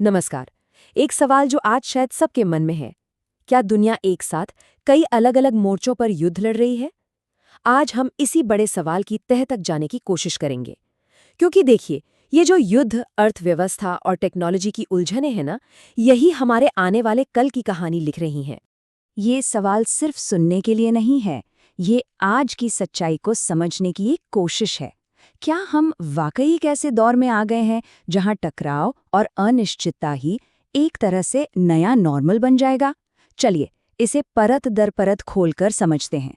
नमस्कार। एक सवाल जो आज शायद सबके मन में है, क्या दुनिया एक साथ कई अलग अलग मोर्चों पर युद्ध लड़ रही है? आज हम इसी बड़े सवाल की तह तक जाने की कोशिश करेंगे। क्योंकि देखिए, ये जो युद्ध, अर्थव्यवस्था और टेक्नोलॉजी की उलझनें हैं ना, यही हमारे आने वाले कल की कहानी लिख रही हैं। ये सवाल सिर्फ सुनने के लिए नहीं है, ये आज की सच्चाई को समझने की एक कोशिश है। क्या हम वाकई एक ऐसे दौर में आ गए हैं जहां टकराव और अनिश्चितता ही एक तरह से नया नॉर्मल बन जाएगा? चलिए, इसे परत दर परत खोलकर समझते हैं।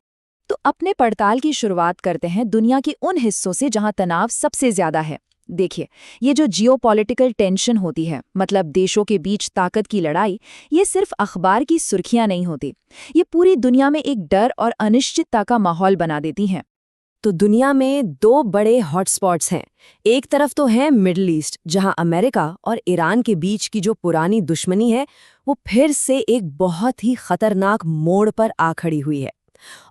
तो अपने पड़ताल की शुरुआत करते हैं दुनिया के उन हिस्सों से जहां तनाव सबसे ज्यादा है। देखिए, ये जो जियोपॉलिटिकल टेंशन होती है, मतलब देशों के बीच ताकत की लड़ाई, ये सिर्फ अखबार की सुर्खियां नहीं होती। ये पूरी दुनिया में एक डर और अनिश्चितता का माहौल बना देती हैं। तो दुनिया में दो बड़े हॉटस्पॉट्स हैं। एक तरफ तो है मिडल ईस्ट, जहां अमेरिका और ईरान के बीच की जो पुरानी दुश्मनी है, वो फिर से एक बहुत ही खतरनाक मोड़ पर आ खड़ी हुई है।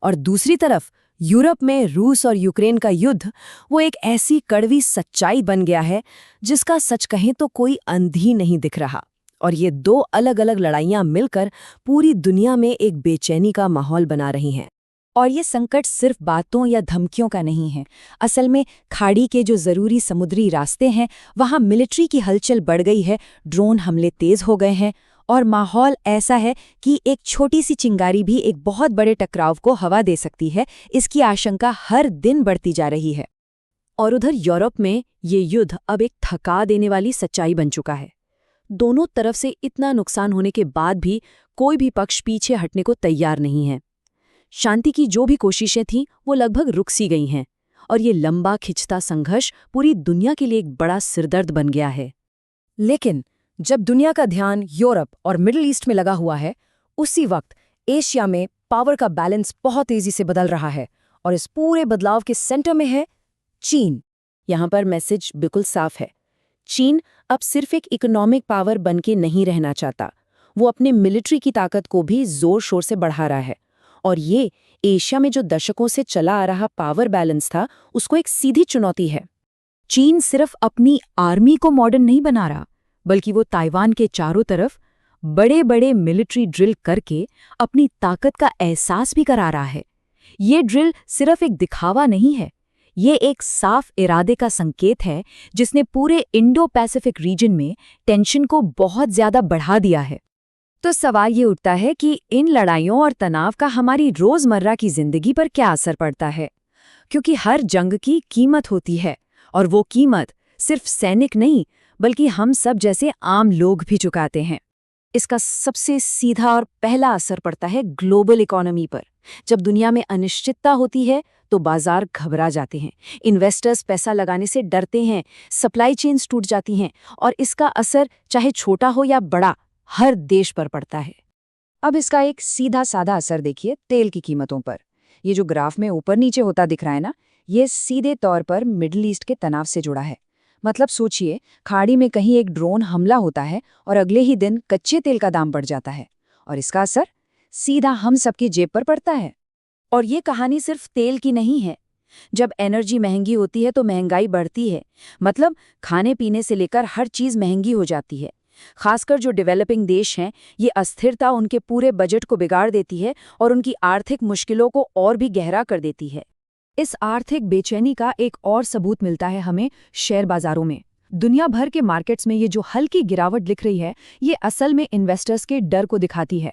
और दूसरी तरफ यूरोप में रूस और यूक्रेन का युद्ध, वो एक ऐसी कड़वी सच्चाई बन गया है जिसका सच कहें तो कोई अंत ही नहीं दिख रहा। और ये दो अलग अलग लड़ाइयां मिलकर पूरी दुनिया में एक बेचैनी का माहौल बना रही हैं। और ये संकट सिर्फ बातों या धमकियों का नहीं है। असल में खाड़ी के जो जरूरी समुद्री रास्ते हैं, वहां मिलिट्री की हलचल बढ़ गई है, ड्रोन हमले तेज हो गए हैं और माहौल ऐसा है कि एक छोटी सी चिंगारी भी एक बहुत बड़े टकराव को हवा दे सकती है। इसकी आशंका हर दिन बढ़ती जा रही है। और उधर यूरोप में ये युद्ध अब एक थका देने वाली सच्चाई बन चुका है। दोनों तरफ से इतना नुकसान होने के बाद भी कोई भी पक्ष पीछे हटने को तैयार नहीं है। शांति की जो भी कोशिशें थीं, वो लगभग रुक सी गई हैं। और ये लंबा खिंचता संघर्ष पूरी दुनिया के लिए एक बड़ा सिरदर्द बन गया है। लेकिन जब दुनिया का ध्यान यूरोप और मिडिल ईस्ट में लगा हुआ है, उसी वक्त एशिया में पावर का बैलेंस बहुत तेजी से बदल रहा है। और इस पूरे बदलाव के सेंटर में है चीन। यहाँ पर मैसेज बिल्कुल साफ है। चीन अब सिर्फ एक इकोनॉमिक पावर बनके नहीं रहना चाहता, वो अपने मिलिट्री की ताकत को भी जोर शोर से बढ़ा रहा है। और ये एशिया में जो दशकों से चला आ रहा पावर बैलेंस था, उसको एक सीधी चुनौती है। चीन सिर्फ अपनी आर्मी को मॉडर्न नहीं बना रहा, बल्कि वो ताइवान के चारों तरफ बड़े बड़े मिलिट्री ड्रिल करके अपनी ताकत का एहसास भी करा रहा है। ये ड्रिल सिर्फ एक दिखावा नहीं है, ये एक साफ इरादे का संकेत है जिसने पूरे इंडो पैसिफिक रीजन में टेंशन को बहुत ज्यादा बढ़ा दिया है। तो सवाल ये उठता है कि इन लड़ाइयों और तनाव का हमारी रोजमर्रा की जिंदगी पर क्या असर पड़ता है? क्योंकि हर जंग की कीमत होती है, और वो कीमत सिर्फ सैनिक नहीं, बल्कि हम सब जैसे आम लोग भी चुकाते हैं। इसका सबसे सीधा और पहला असर पड़ता है ग्लोबल इकोनॉमी पर। जब दुनिया में अनिश्चितता होती है, तो बाजार घबरा जाते हैं, इन्वेस्टर्स पैसा लगाने से डरते हैं, सप्लाई चेन्स टूट जाती हैं, और इसका असर चाहे छोटा हो या बड़ा, हर देश पर पड़ता है। अब इसका एक सीधा साधा असर देखिए तेल की कीमतों पर। ये जो ग्राफ में ऊपर नीचे होता दिख रहा है ना, ये सीधे तौर पर मिडिल ईस्ट के तनाव से जुड़ा है। मतलब सोचिए, खाड़ी में कहीं एक ड्रोन हमला होता है और अगले ही दिन कच्चे तेल का दाम बढ़ जाता है, और इसका असर सीधा हम सबकी जेब पर पड़ता है। और ये कहानी सिर्फ तेल की नहीं है। जब एनर्जी महंगी होती है तो महंगाई बढ़ती है। मतलब खाने पीने से लेकर हर चीज महंगी हो जाती है। खासकर जो डेवलपिंग देश हैं, ये अस्थिरता उनके पूरे बजट को बिगाड़ देती है और उनकी आर्थिक मुश्किलों को और भी गहरा कर देती है। इस आर्थिक बेचैनी का एक और सबूत मिलता है हमें शेयर बाजारों में। दुनिया भर के मार्केट्स में ये जो हल्की गिरावट दिख रही है, ये असल में इन्वेस्टर्स के डर को दिखाती है।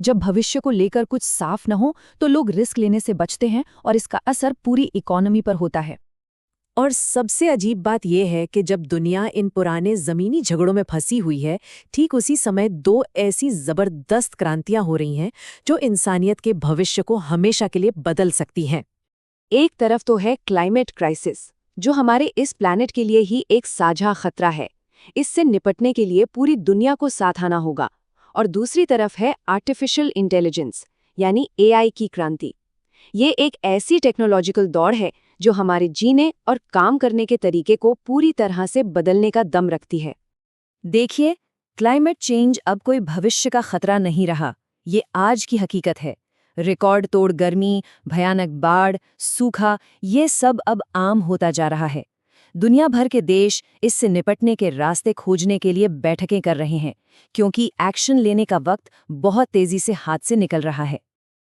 जब भविष्य को लेकर कुछ साफ न हो, तो लोग रिस्क लेने से बचते हैं और इसका असर पूरी इकोनॉमी पर होता है। और सबसे अजीब बात यह है कि जब दुनिया इन पुराने जमीनी झगड़ों में फंसी हुई है, ठीक उसी समय दो ऐसी जबरदस्त क्रांतियां हो रही हैं जो इंसानियत के भविष्य को हमेशा के लिए बदल सकती हैं। एक तरफ तो है क्लाइमेट क्राइसिस, जो हमारे इस प्लैनेट के लिए ही एक साझा खतरा है। इससे निपटने के लिए पूरी दुनिया को साथ आना होगा। और दूसरी तरफ है आर्टिफिशियल इंटेलिजेंस, यानी एआई की क्रांति। ये एक ऐसी टेक्नोलॉजिकल दौड़ है जो हमारे जीने और काम करने के तरीके को पूरी तरह से बदलने का दम रखती है। देखिए, क्लाइमेट चेंज अब कोई भविष्य का खतरा नहीं रहा, ये आज की हकीकत है। रिकॉर्ड तोड़ गर्मी, भयानक बाढ़, सूखा, ये सब अब आम होता जा रहा है। दुनिया भर के देश इससे निपटने के रास्ते खोजने के लिए बैठकें कर रहे हैं, क्योंकि एक्शन लेने का वक्त बहुत तेजी से हाथ से निकल रहा है।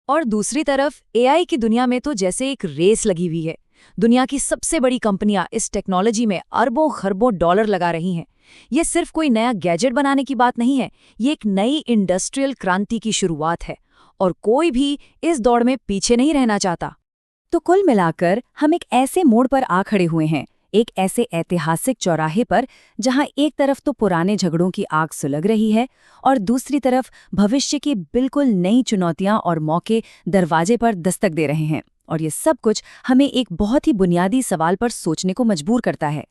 और दूसरी तरफ एआई की दुनिया में तो जैसे एक रेस लगी हुई है। दुनिया की सबसे बड़ी कंपनियां इस टेक्नोलॉजी में अरबों खरबों डॉलर लगा रही हैं। ये सिर्फ कोई नया गैजेट बनाने की बात नहीं है, ये एक नई इंडस्ट्रियल क्रांति की शुरुआत है, और कोई भी इस दौड़ में पीछे नहीं रहना चाहता। तो कुल मिलाकर हम एक ऐसे मोड़ पर आ खड़े हुए हैं, एक ऐसे ऐतिहासिक चौराहे पर जहां एक तरफ तो पुराने झगड़ों की आग सुलग रही है और दूसरी तरफ भविष्य की बिल्कुल नई चुनौतियां और मौके दरवाजे पर दस्तक दे रहे हैं। और ये सब कुछ हमें एक बहुत ही बुनियादी सवाल पर सोचने को मजबूर करता है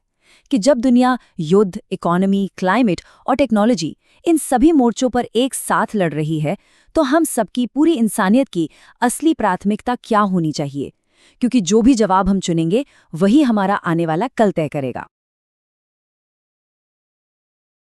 कि जब दुनिया युद्ध, इकोनॉमी, क्लाइमेट और टेक्नोलॉजी इन सभी मोर्चों पर एक साथ लड़ रही है, तो हम सबकी, पूरी इंसानियत की असली प्राथमिकता क्या होनी चाहिए? क्योंकि जो भी जवाब हम चुनेंगे वही हमारा आने वाला कल तय करेगा।